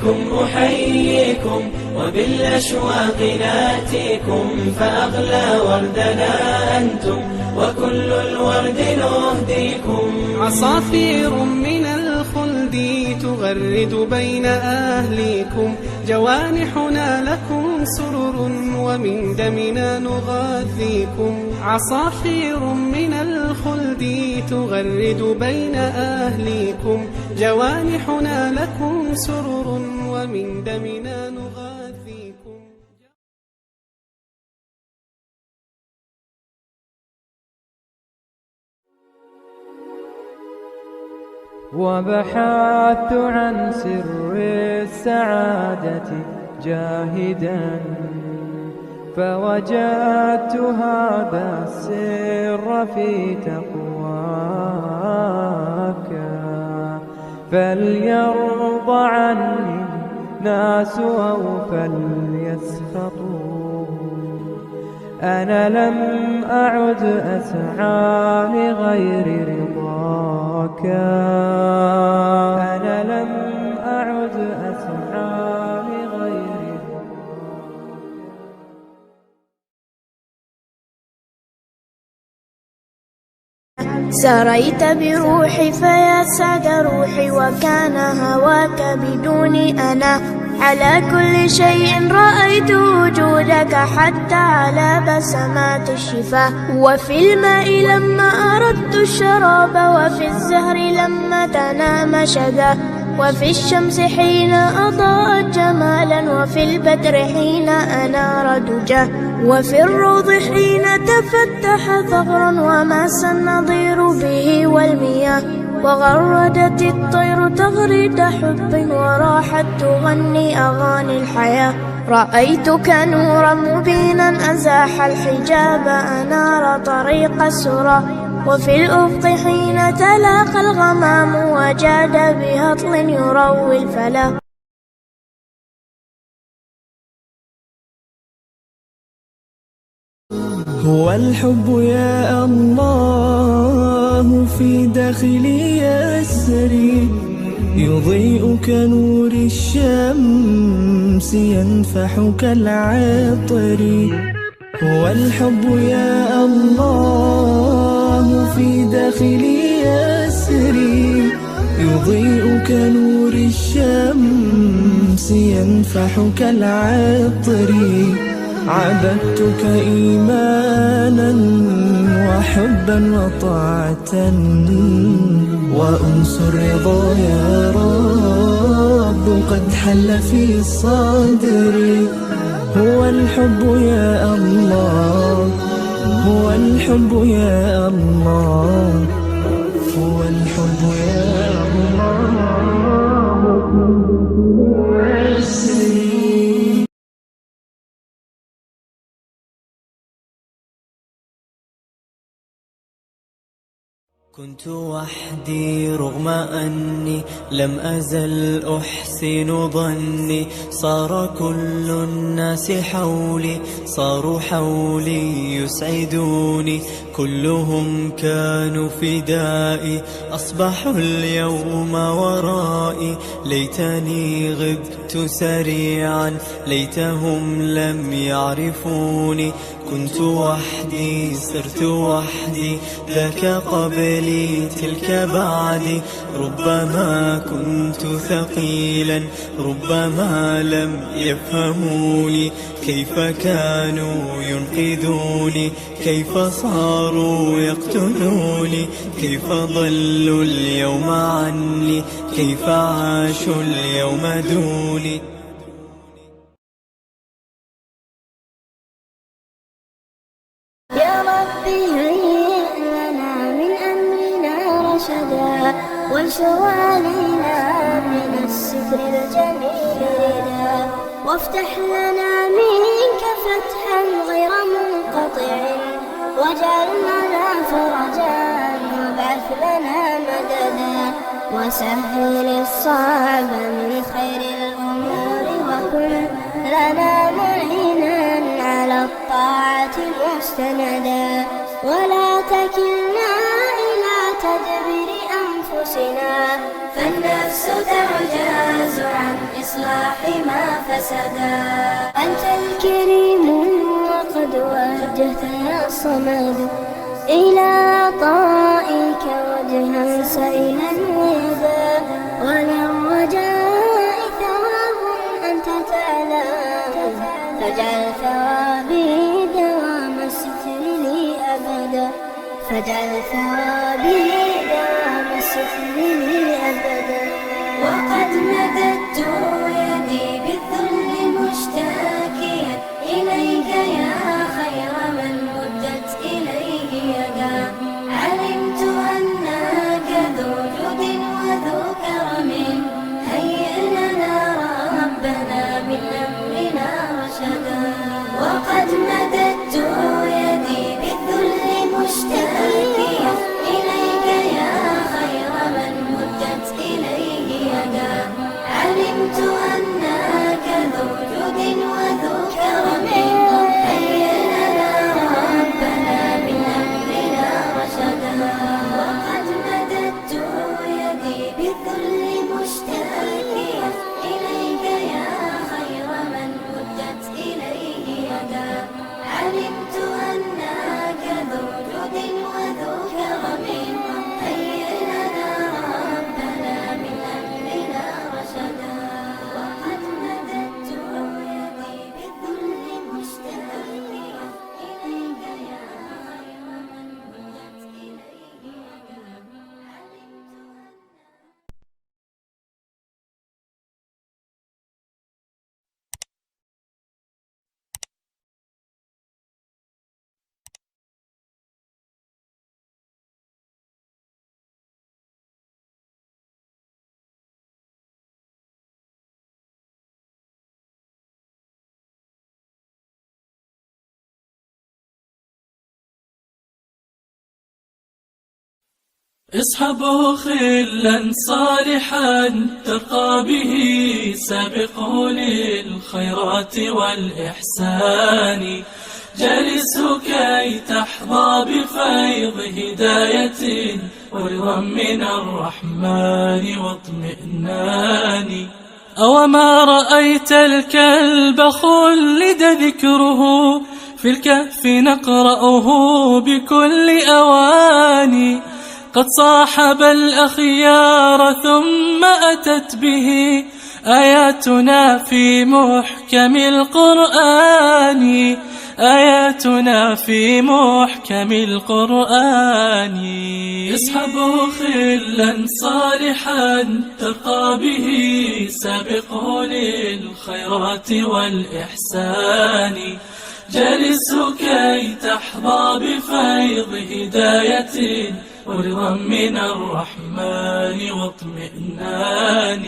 بكم أحييكم وبالأشواق ناتيكم، فأغلى وردنا أنتم وكل الورد نهديكم. عصافير من الخلد تغرد بين أهليكم، جوانحنا لكم سرر ومن دمنا نغذيكم. عصافير من الخلد تغرد بين أهليكم، جوانحنا لكم سرر ومن دمنا نغذيكم. وبحثت عن سر السعادة جاهدا، فوجدت هذا السر في تقواك. فليرضى عني الناس أو فليسخطوا، أنا لم أعد أسعى لغير رضاك. أنا لم أعد أسعى لغير رضاك. سريت بروحي فيا سعد روحي، وكان هواك بدوني أنا. على كل شيء رأيت وجودك، حتى على بسمات الشفاه. وفي الماء لما أردت الشراب، وفي الزهر لما تنام شذا. وفي الشمس حين أضاءت جمالا، وفي البدر حين أنار دجاه. وفي الروض حين تفتح ثغرا، وماس النظير به والمياه. وغردت الطير تغريد حب، وراحت تغني أغاني الحياة. رأيتك نورا مبينا أزاح الحجاب، أنار طريق السرى. وفي الأفق حين تلاقى الغمام، وجاد بهطل يروي الفلا. هو الحب يا الله في داخلي يسري، يضيء كنور الشمس ينفح كالعطر. هو الحب يا الله في داخلي يسري، يضيء كنور الشمس ينفح كالعطر. عبدتك إيمانا وحبا وطاعة، وأنس الرضا يا رب قد حل في صدري. هو الحب يا الله، هو الحب يا الله، هو الحب يا الله. كنت وحدي رغم أني لم أزل أحسن ظني. صار كل الناس حولي، صاروا حولي يسعدوني. كلهم كانوا فدائي، أصبحوا اليوم ورائي. ليتني غبت سريعا، ليتهم لم يعرفوني. كنت وحدي صرت وحدي، ذاك قبلي تلك بعدي. ربما كنت ثقيلا، ربما لم يفهموني. كيف كانوا ينقذوني، كيف صاروا يقتلوني. كيف ضلوا اليوم عني، كيف عاشوا اليوم دوني. يا ربي هيئ لنا من أمرنا رشدا، وانشر علينا من الستر الجميل ردا. وافتح لنا منك فتحا غير منقطع، واجعل لنا فرجا وابعث لنا مددا. وسهل الصعب من خير الأمور، وكن لنا معينا على الطاعة مستندا. ولا تكلنا إلى تدبير أنفسنا، فالنفس تعجز عن إصلاح ما فسدا. أنت الكريم وقد وجهت يا صمد إلى عطائك وجها سئلا ويدا، وللرجاء ثواب أنت تعلم، فاجعل ثوابي دوام الستر لي أبدا، فاجعل ثوابي دوام الستر لي أبدا. وقد مددت يدي بالذل مشتاكيا إليك يا خير من مدت إليه يدا. علمت أنك ذو جود وذو كرم، هيئ لنا ربنا من أمرنا رشدا. وقد مددت يدي بالذل مشتاكيا إليك يا خير من مدت إليه يدا. علمت أنك ذو جود وذو كرم، هيئ لنا ربنا من أمرنا رشدا. وقد مددت يدي بالذل مشتاكيا إليك يا خير من مدت إليه يدا. علمت أنك ذو جود وذو كرم، هيئ لنا ربنا من أمرنا رشدا. وقد مددت يدي بالذل مشتاكيا إليك يا خير من مدت إليه يدا. اصحبوا خلا صالحا ترقى به، سابقوا للخيرات والإحسان. جالسه كي تحظى بفيض هداية ورضا من الرحمن واطمئنان. أوما رأيت الكلب خلد ذكره، في الكهف نقرأه بكل أوان. قد صاحب الأخيار ثم أتت به آياتنا في محكم القرآن، آياتنا في محكم القرآن. اصحبوا خلا صالحا ترقى به، سابقوا للخيرات والإحسان. جالسه كي تحظى بفيض هداية ورضا من الرحمن واطمئنان.